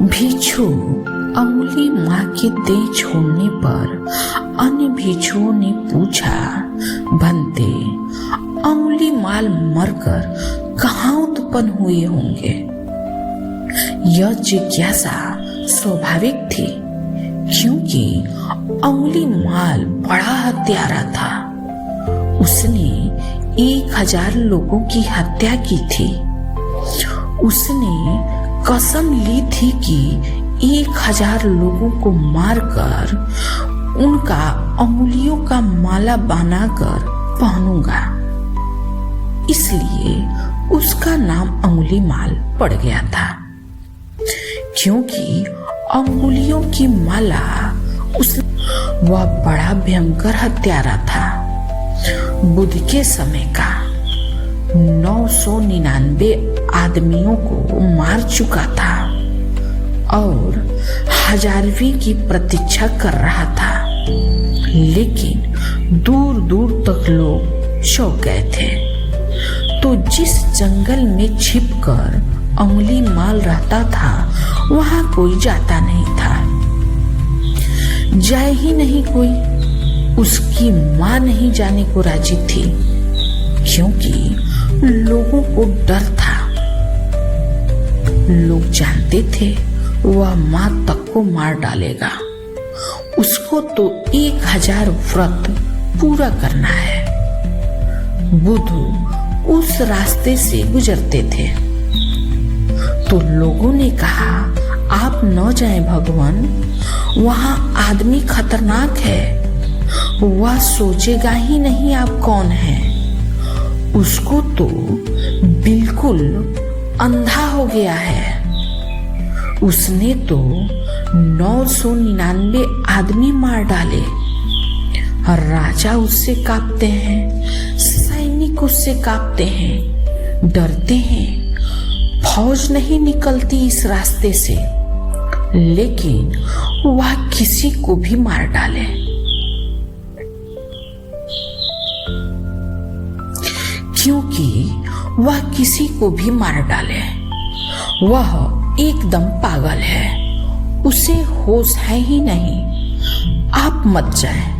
भिक्षु अंगुली माँ के देह छोड़ने पर अन्य भिक्षुओं ने पूछा, भंते, अंगुली माल मरकर कहाँ उत्पन्न हुए होंगे? यह जिज्ञासा स्वाभाविक थी, क्योंकि अंगुली माल बड़ा हत्यारा था। उसने 1000 लोगों की हत्या की थी। उसने कसम ली थी कि 1000 लोगों को मारकर उनका अंगुलियों का माला बनाकर पहनूंगा। इसलिए उसका नाम अंगुली माल पड़ गया था, क्योंकि अंगुलियों की माला वह बड़ा भयंकर हत्यारा था। बुद्ध के समय का 999 आदमियों को मार चुका था और 1000वीं की प्रतीक्षा कर रहा था, लेकिन दूर दूर तक लोग चौंक गए थे। तो जिस जंगल में छिपकर अंगुली माल रहता था, वहां कोई जाता नहीं था। जाए ही नहीं कोई। उसकी मां नहीं जाने को राजी थी, क्योंकि लोगों को डर था। लोग जानते थे वह मां तक को मार डालेगा। उसको तो 1000 व्रत पूरा करना है। बुद्ध उस रास्ते से गुजरते थे, तो लोगों ने कहा, आप न जाएं भगवान, वहां आदमी खतरनाक है। वह सोचेगा ही नहीं आप कौन हैं। उसको तो बिल्कुल अंधा हो गया है। उसने तो 999 आदमी मार डाले। राजा उससे कांपते हैं, सैनिक उससे कांपते हैं, डरते हैं। फौज नहीं निकलती इस रास्ते से, लेकिन वह किसी को भी मार डाले। क्योंकि वह किसी को भी मार डाले, वह एकदम पागल है। उसे होश है ही नहीं। आप मत जाएं।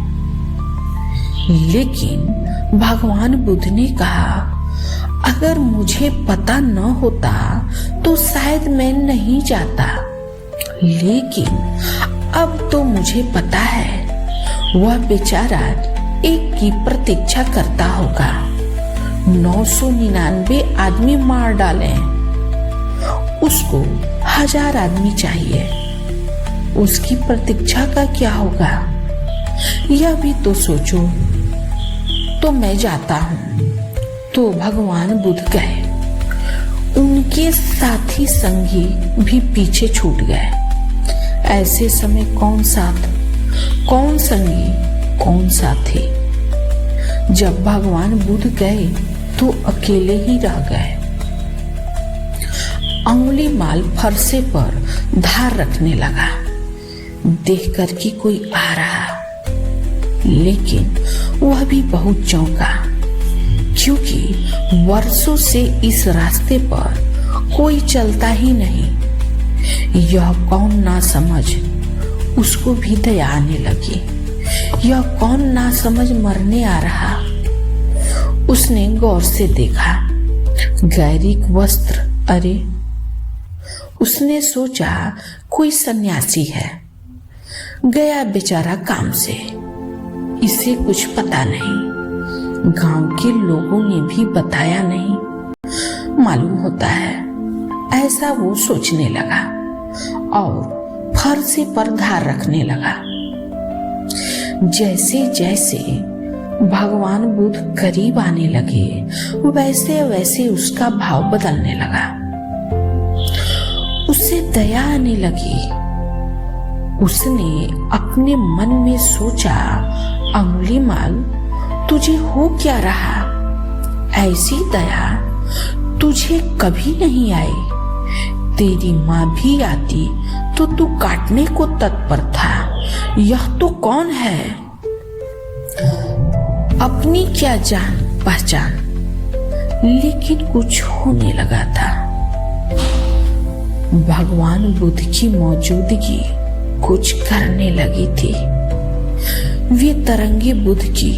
लेकिन भगवान बुद्ध ने कहा, अगर मुझे पता न होता तो शायद मैं नहीं जाता, लेकिन अब तो मुझे पता है। वह बेचारा एक की प्रतीक्षा करता होगा। 999 आदमी मार डाले, उसको 1000 आदमी चाहिए। उसकी प्रतीक्षा का क्या होगा, यह भी तो सोचो। तो मैं जाता हूं। तो भगवान बुद्ध गए। उनके साथी संगी भी पीछे छूट गए। ऐसे समय कौन साथ, कौन संगी, कौन साथी? जब भगवान बुद्ध गए तो अकेले ही रह गए। अंगुली माल फरसे पर धार रखने लगा, देखकर कि कोई आ रहा, लेकिन वह भी बहुत चौंका, क्योंकि वर्षों से इस रास्ते पर कोई चलता ही नहीं। यह कौन ना समझ, उसको भी दया आने लगी। यह कौन ना समझ मरने आ रहा। उसने गौर से देखा, गैरिक वस्त्र। अरे, उसने सोचा कोई सन्यासी है, गया बेचारा काम से, इसे कुछ पता नहीं। गांव के लोगों ने भी बताया नहीं, मालूम होता है। ऐसा वो सोचने लगा और फरसे पर धार रखने लगा। जैसे जैसे भगवान बुद्ध करीब आने लगे, वैसे वैसे उसका भाव बदलने लगा। उसे दया आने लगी। उसने अपने मन में सोचा, अंगुली माल, तुझे हो क्या रहा? ऐसी दया तुझे कभी नहीं आई। तेरी माँ भी आती तो तू काटने को तत्पर था। यह तो कौन है? अपनी क्या जान पहचान। लेकिन कुछ होने लगा था। भगवान बुद्ध की मौजूदगी कुछ करने लगी थी। वे तरंगे बुद्ध की,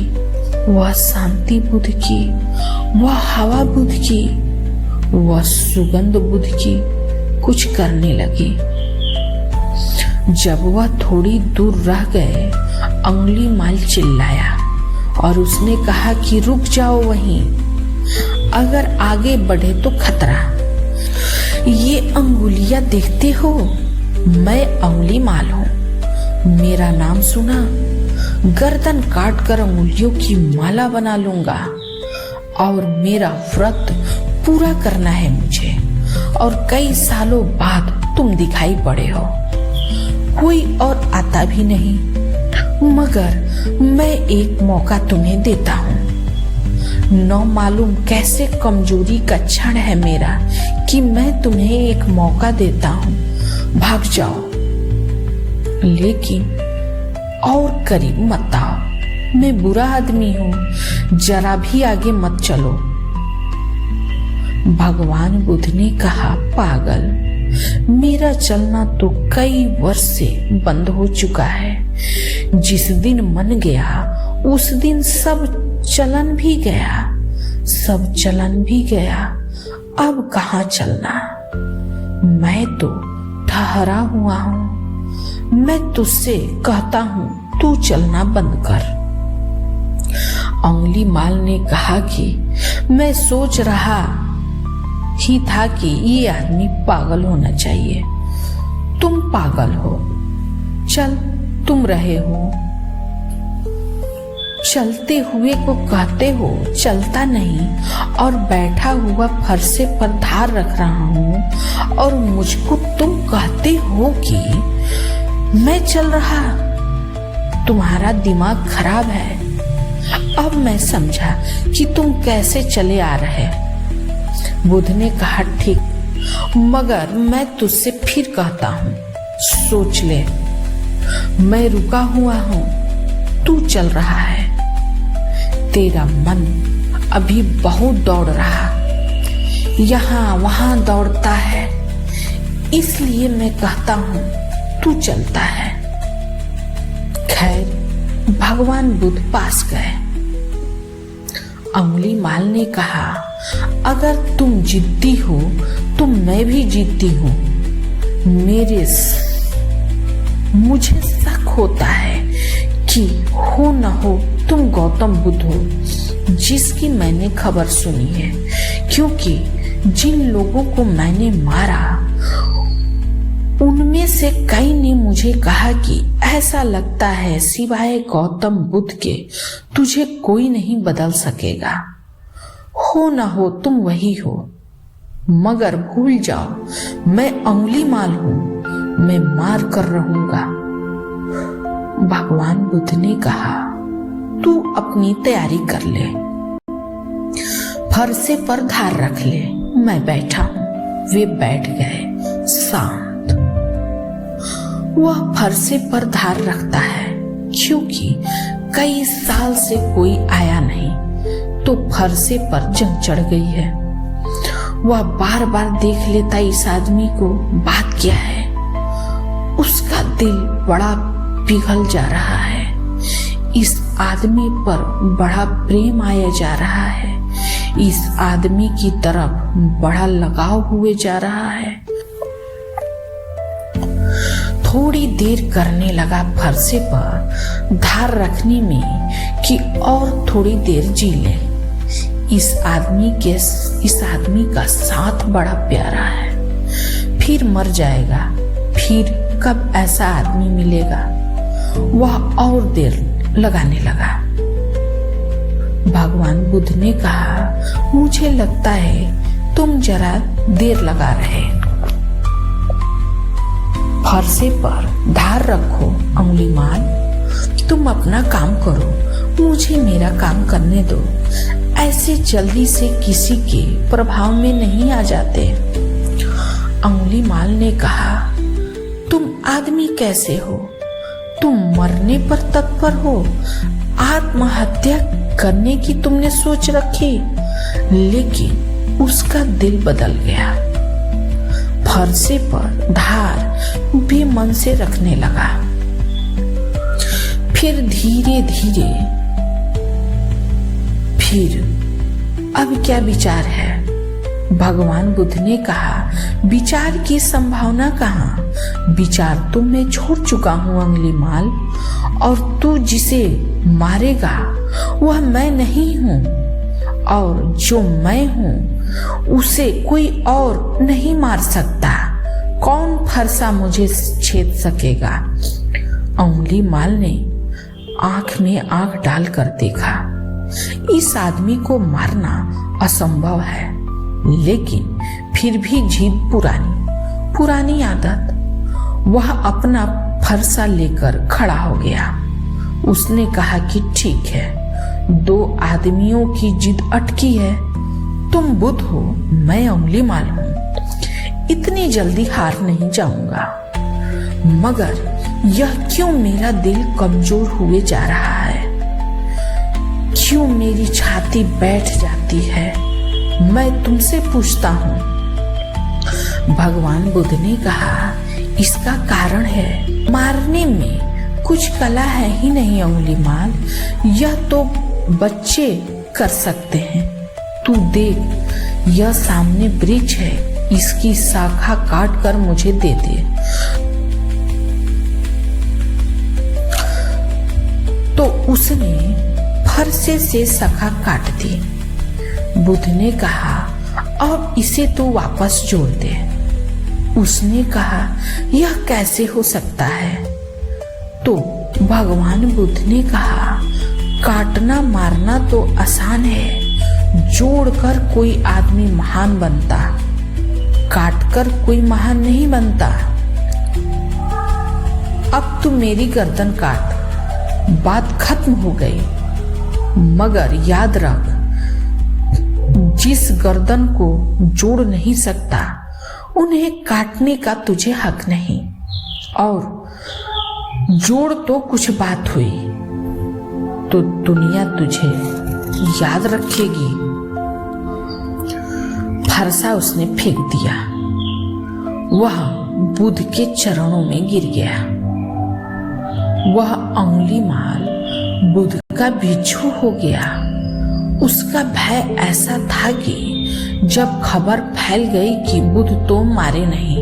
वह शांति बुद्ध की, वह हवा बुद्ध की, वह सुगंध बुद्ध की कुछ करने लगी। जब वह थोड़ी दूर रह गए, अंगुलीमाल चिल्लाया और उसने कहा कि रुक जाओ वहीं, अगर आगे बढ़े तो खतरा। ये अंगुलियां देखते हो, मैं अंगुलीमाल हूं। मेरा नाम सुना, गर्दन काट कर अंगुलियों की माला बना लूंगा और मेरा व्रत पूरा करना है मुझे। और कई सालों बाद तुम दिखाई पड़े हो, कोई और आता भी नहीं, मगर मैं एक मौका तुम्हें देता हूँ। न मालूम कैसे कमजोरी का क्षण है मेरा कि मैं तुम्हें एक मौका देता हूँ, भाग जाओ, लेकिन और करीब मत आओ। मैं बुरा आदमी हूँ, जरा भी आगे मत चलो। भगवान बुद्ध ने कहा, पागल, मेरा चलना तो कई वर्ष से बंद हो चुका है। जिस दिन मन गया उस दिन सब चलन भी गया, सब चलन भी गया। अब कहाँ चलना? मैं तो ठहरा हुआ हूँ। मैं तुझसे कहता हूँ, तू चलना बंद कर। अंगुलीमाल ने कहा कि मैं सोच रहा ही था कि ये आदमी पागल होना चाहिए। तुम पागल हो, चल तुम रहे हो, चलते हुए को कहते हो चलता नहीं, और बैठा हुआ फरसे पर धार रख रहा हूँ और मुझको तुम कहते हो कि मैं चल रहा। तुम्हारा दिमाग खराब है। अब मैं समझा कि तुम कैसे चले आ रहे। बुद्ध ने कहा, ठीक, मगर मैं तुझसे फिर कहता हूँ, सोच ले। मैं रुका हुआ हूँ, तू चल रहा है। तेरा मन अभी बहुत दौड़ रहा, यहाँ वहां दौड़ता है, इसलिए मैं कहता हूँ तू चलता है। खैर, भगवान बुद्ध पास गए। अंगुलीमाल ने कहा, अगर तुम जिद्दी हो तो मैं भी जिद्दी हूँ। मुझे शक होता है कि हो न हो तुम गौतम बुद्ध हो जिसकी मैंने खबर सुनी है, क्योंकि जिन लोगों को मैंने मारा उनमें से कई ने मुझे कहा कि ऐसा लगता है सिवाय गौतम बुद्ध के तुझे कोई नहीं बदल सकेगा। हो न हो तुम वही हो, मगर भूल जाओ मैं अंगुलीमाल हूं, मैं मार कर रहूंगा। भगवान बुद्ध ने कहा, तू अपनी तैयारी कर ले, फरसे पर धार रख ले, मैं बैठा हूं। वे बैठ गए शांत। वह फरसे पर धार रखता है क्योंकि कई साल से कोई आया नहीं, तो फरसे पर जंग चढ़ गई है। वह बार बार देख लेता इस आदमी को, बात क्या है। उसका दिल बड़ा पिघल जा रहा है, इस आदमी पर बड़ा प्रेम आया जा रहा है, इस आदमी की तरफ बड़ा लगाव हुए जा रहा है। थोड़ी देर करने लगा फरसे पर धार रखने में कि और थोड़ी देर जी ले। इस आदमी का साथ बड़ा प्यारा है, फिर मर जाएगा, फिर कब ऐसा आदमी मिलेगा। वह और देर लगाने लगा। भगवान बुद्ध ने कहा, मुझे लगता है तुम जरा देर लगा रहे। फरसे पर धार रखो अंगुलीमाल, तुम अपना काम करो, मुझे मेरा काम करने दो। ऐसे जल्दी से किसी के प्रभाव में नहीं आ जाते। अंगुलीमाल ने कहा, तुम आदमी कैसे हो? तुम मरने पर तत्पर हो, आत्महत्या करने की तुमने सोच रखी, लेकिन उसका दिल बदल गया। फरसे पर धार बेमन से रखने लगा। फिर धीरे धीरे फिर अब क्या विचार है? भगवान बुद्ध ने कहा, विचार की संभावना कहाँ? विचार तो मैं छोड़ चुका हूँ अंगुलीमाल, और तू जिसे मारेगा वह मैं नहीं हूँ, और जो मैं हूँ उसे कोई और नहीं मार सकता। कौन फरसा मुझे छेद सकेगा? अंगुलीमाल ने आंख में आंख डालकर देखा। इस आदमी को मारना असंभव है, लेकिन फिर भी जिद पुरानी आदत। वह अपना फरसा लेकर खड़ा हो गया। उसने कहा कि ठीक है, 2 आदमियों की जिद अटकी है। तुम बुद्ध हो, मैं अंगुलीमाल हूं। इतनी जल्दी हार नहीं जाऊंगा। मगर यह क्यों मेरा दिल कमजोर हुए जा रहा है? क्यों मेरी छाती बैठ जाती है? मैं तुमसे पूछता हूँ। भगवान बुद्ध ने कहा, इसका कारण है मारने में कुछ कला है ही नहीं अंगुलीमाल। यह तो बच्चे कर सकते हैं। तू देख, यह सामने वृक्ष है, इसकी शाखा काट कर मुझे दे दे। तो उसने फरसे से शाखा काट दी। बुद्ध ने कहा, अब इसे तो वापस जोड़ दे। उसने कहा, यह कैसे हो सकता है? तो भगवान बुद्ध ने कहा, काटना मारना तो आसान है, जोड़कर कोई आदमी महान बनता, काटकर कोई महान नहीं बनता। अब तू मेरी गर्दन काट, बात खत्म हो गई। मगर याद रख, जिस गर्दन को जोड़ नहीं सकता उन्हें काटने का तुझे हक नहीं। और जोड़ तो कुछ बात हुई तो दुनिया तुझे याद रखेगी। फरसा उसने फेंक दिया। वह बुद्ध के चरणों में गिर गया। वह अंगुलीमाल बुद्ध का भिक्षु हो गया। उसका भय ऐसा था कि जब खबर फैल गई कि बुद्ध तो मारे नहीं,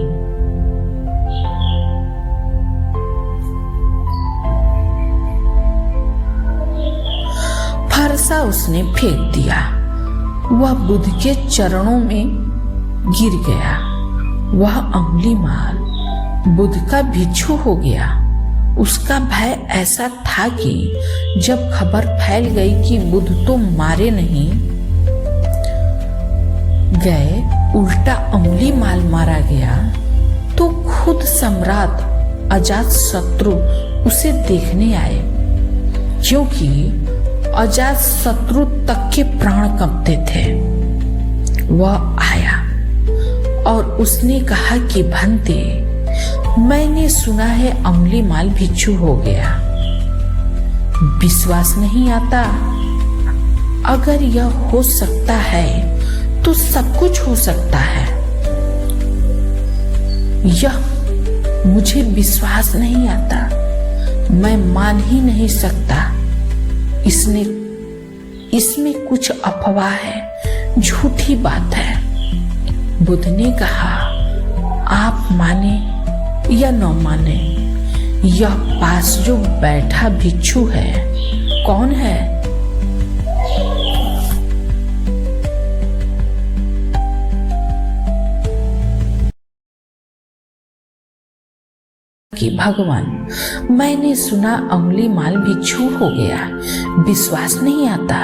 फरसा उसने फेंक दिया। वह बुद्ध के चरणों में गिर गया। वह अंगुलीमाल बुद्ध का भिक्षु हो गया। उसका भय ऐसा था कि जब खबर फैल गई कि बुद्ध तो मारे नहीं गए, उल्टा अंगुलीमाल मारा गया, तो खुद सम्राट अजातशत्रु उसे देखने आए, क्योंकि अजातशत्रु तक के प्राण कांपते थे। वह आया और उसने कहा कि भंते, मैंने सुना है अंगुलीमाल भिक्षु हो गया। विश्वास नहीं आता? अगर यह हो सकता है तो सब कुछ हो सकता है। यह मुझे विश्वास नहीं आता। मैं मान ही नहीं सकता। इसमें कुछ अफवाह है, झूठी बात है। बुद्ध ने कहा, आप माने या न माने, यह पास जो बैठा भिक्षु है कौन है? कि भगवान, मैंने सुना अंगुलीमाल भिक्षु हो गया। विश्वास नहीं आता।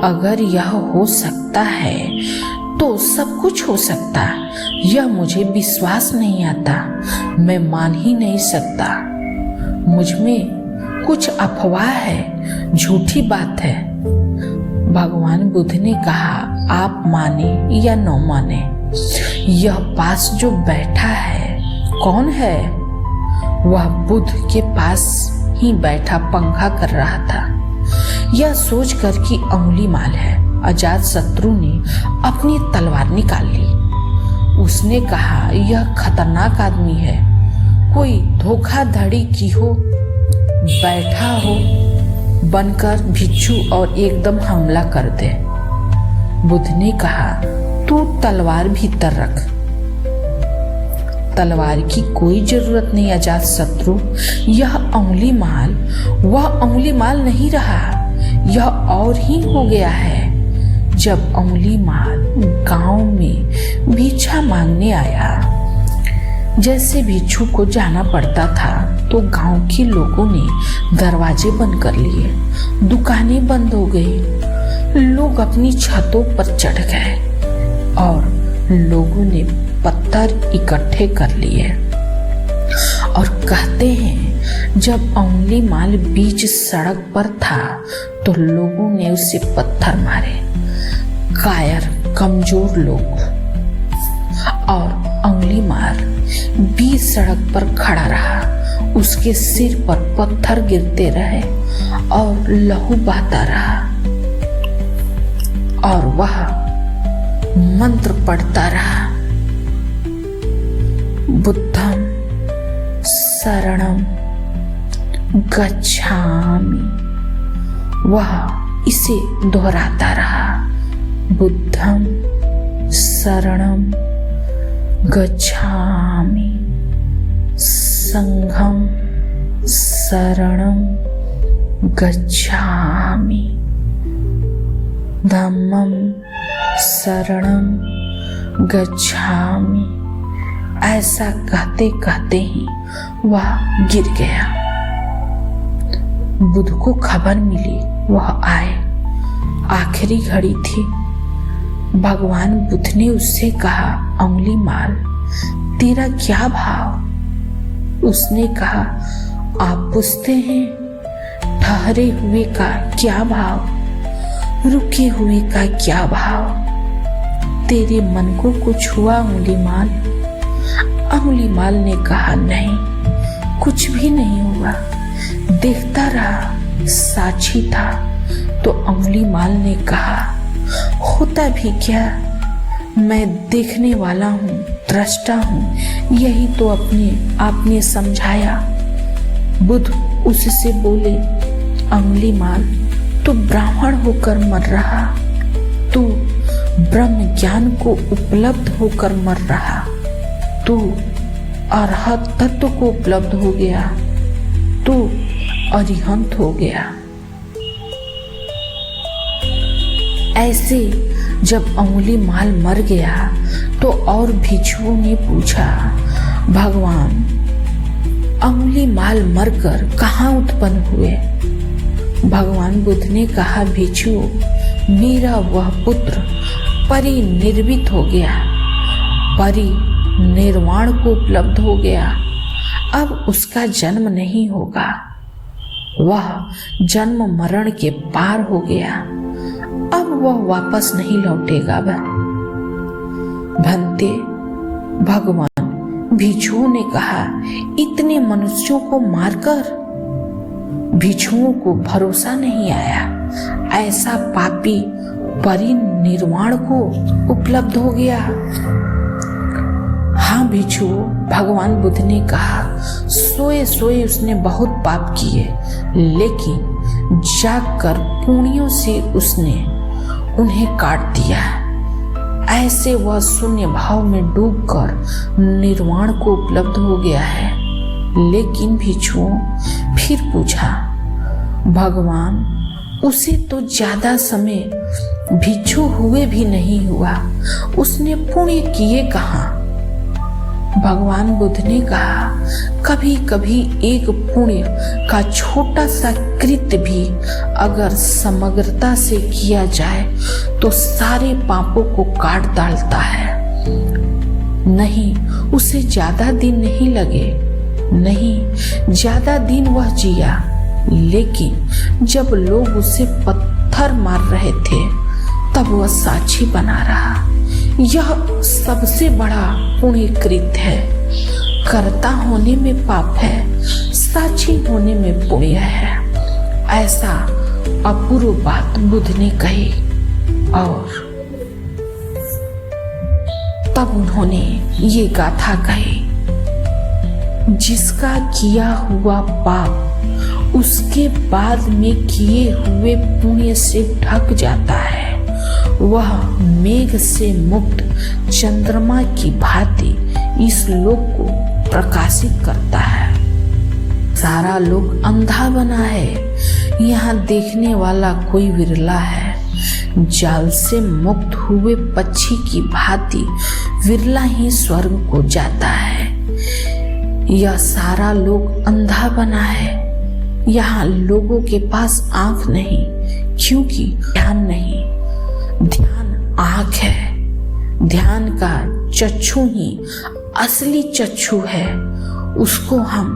अगर यह हो सकता है तो सब कुछ हो सकता। यह मुझे विश्वास नहीं आता। मैं मान ही नहीं सकता। मुझ में कुछ अफवाह है, झूठी बात है। भगवान बुद्ध ने कहा, आप माने या न माने, यह पास जो बैठा है कौन है? वह बुद्ध के पास ही बैठा पंखा कर रहा था। यह सोचकर कि अंगुलीमाल है, अजातशत्रु ने अपनी तलवार निकाल ली। उसने कहा, यह खतरनाक आदमी है, कोई धोखाधड़ी की हो बैठा हो बनकर भिक्षु और एकदम हमला कर दे। बुद्ध ने कहा, तू तलवार भीतर रख। तलवार की कोई जरूरत नहीं अजात शत्रु, यह अंगुली माल वह अंगुली माल नहीं रहा, यह और ही हो गया है। जब अंगुली माल गांव में भिक्षा मांगने आया, जैसे भिक्षु को जाना पड़ता था, तो गांव के लोगों ने दरवाजे बंद कर लिए, दुकानें बंद हो गई, लोग अपनी छतों पर चढ़ गए और लोगों ने पत्थर इकट्ठे कर लिए और कहते हैं जब अंगुली माल बीच सड़क पर था तो लोगों ने उसे पत्थर मारे। कायर कमजोर लोग और अंगुली माल बीच सड़क पर खड़ा रहा, उसके सिर पर पत्थर गिरते रहे और लहू बहता रहा और वह मंत्र पढ़ता रहा, बुद्धम शरणम गच्छामि। वह इसे दोहराता रहा, बुद्धम शरणम गच्छामि, संघम शरणम गच्छामि, धम्मम शरणम गच्छामि। ऐसा कहते कहते ही वह गिर गया। बुद्ध को खबर मिली, वह आए। आखिरी घड़ी थी। भगवान बुद्ध ने उससे कहा, अंगुली माल तेरा क्या भाव? उसने कहा, आप पूछते हैं ठहरे हुए का क्या भाव, रुके हुए का क्या भाव? तेरे मन को कुछ हुआ अंगुली माल? अंगुली माल ने कहा, नहीं कुछ भी नहीं हुआ, देखता रहा, साक्षी था। तो अंगुली माल ने कहा, होता भी क्या, मैं देखने वाला हूँ, दृष्टा हूँ, यही तो अपने आपने समझाया। बुद्ध उससे बोले, अंगुली माल तू ब्राह्मण होकर मर रहा, तू ब्रह्म ज्ञान को उपलब्ध होकर मर रहा, तू अरहत तत्व को उपलब्ध हो गया, तू अरिहंत हो गया। ऐसे जब अंगुली माल मर गया तो और भिक्षुओं ने पूछा, भगवान अंगुली माल मरकर कहाँ उत्पन्न हुए? भगवान बुद्ध ने कहा, भिक्षुओं मेरा वह पुत्र परिनिर्वित हो गया, परिनिर्वाण को उपलब्ध हो गया, अब उसका जन्म नहीं होगा, वह जन्म मरण के पार हो गया, अब वह वापस नहीं लौटेगा। भंते भगवान भिक्षुओं ने कहा, इतने मनुष्यों को मारकर भिक्षुओं को भरोसा नहीं आया, ऐसा पापी परिनिर्वाण को उपलब्ध हो गया। हाँ भिक्षुओं, भगवान बुद्ध ने कहा, सोए सोए उसने बहुत पाप किए, लेकिन जागकर पुण्यों से उसने उन्हें काट दिया। ऐसे वह शून्य भाव में डूबकर निर्वाण को उपलब्ध हो गया है। लेकिन भिक्षुओं फिर पूछा, भगवान उसे तो ज्यादा समय भिक्षु हुए भी नहीं हुआ, उसने पुण्य किए कहाँ? भगवान बुद्ध ने कहा, कभी कभी एक पुण्य का छोटा सा कृत्य भी अगर समग्रता से किया जाए तो सारे पापों को काट डालता है। नहीं, उसे ज्यादा दिन नहीं लगे, नहीं ज्यादा दिन वह जिया, लेकिन जब लोग उसे पत्थर मार रहे थे तब वह साक्षी बना रहा। यह सबसे बड़ा पुण्य कृत्य है। कर्ता होने में पाप है, साक्षी होने में पुण्य है। ऐसा अपूर्व बात बुद्ध ने कही और तब उन्होंने ये गाथा कही, जिसका किया हुआ पाप उसके बाद में किए हुए पुण्य से ढक जाता है, वह मेघ से मुक्त चंद्रमा की भांति इस लोक को प्रकाशित करता है। सारा लोक अंधा बना है, यहाँ देखने वाला कोई विरला है। जाल से मुक्त हुए पक्षी की भांति विरला ही स्वर्ग को जाता है। यह सारा लोक अंधा बना है, यहाँ लोगों के पास आंख नहीं, क्योंकि ध्यान नहीं। ध्यान आंख है, ध्यान का चक्षु ही असली चक्षु है। उसको हम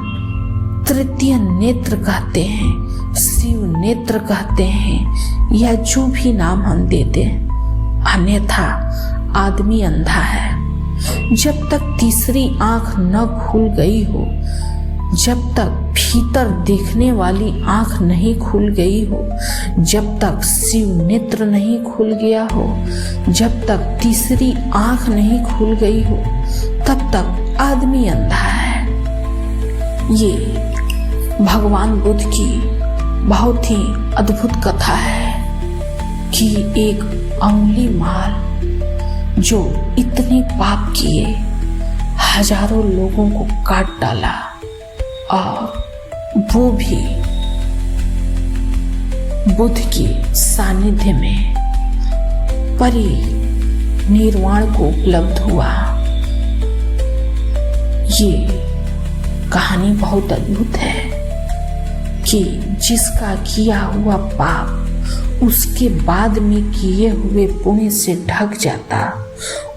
तृतीय नेत्र कहते हैं, शिव नेत्र कहते हैं, या जो भी नाम हम देते, अन्यथा आदमी अंधा है। जब तक तीसरी आंख न खुल गई हो, जब तक भीतर देखने वाली आंख नहीं खुल गई हो, जब तक शिव नेत्र नहीं खुल गया हो, जब तक तीसरी आंख नहीं खुल गई हो, तब तक आदमी अंधा है। ये भगवान बुद्ध की बहुत ही अद्भुत कथा है कि एक अंगुली माल जो इतने पाप किए, हजारों लोगों को काट डाला, और वो भी बुद्ध की सानिध्य में परिनिर्वाण को उपलब्ध हुआ। ये कहानी बहुत अद्भुत है कि जिसका किया हुआ पाप उसके बाद में किए हुए पुण्य से ढक जाता,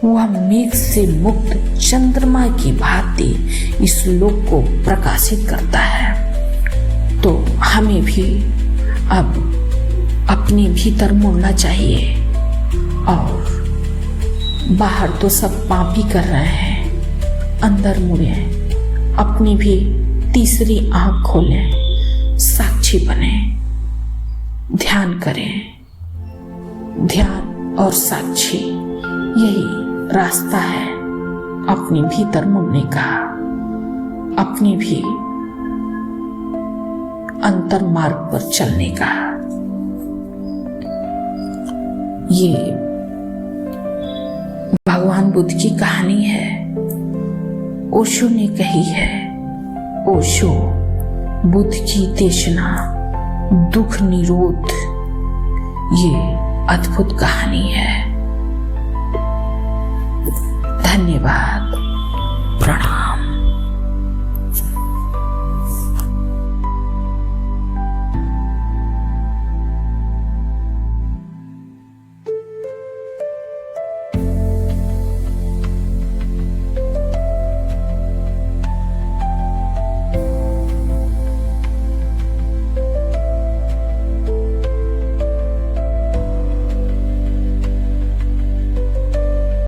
वह मेघ से मुक्त चंद्रमा की भांति इस लोक को प्रकाशित करता है। तो हमें भी अब अपने भीतर मुड़ना चाहिए, और बाहर तो सब पापी कर रहे हैं, अंदर मुड़े, अपनी भी तीसरी आंख खोलें, साक्षी बने, ध्यान करें। ध्यान और साक्षी यही रास्ता है अपने भीतर मुड़ने का, अपने भी अंतर मार्ग पर चलने का। ये भगवान बुद्ध की कहानी है, ओशो ने कही है। ओशो बुद्ध की देशना दुख निरोध, ये अद्भुत कहानी है। धन्यवाद, प्रणाम।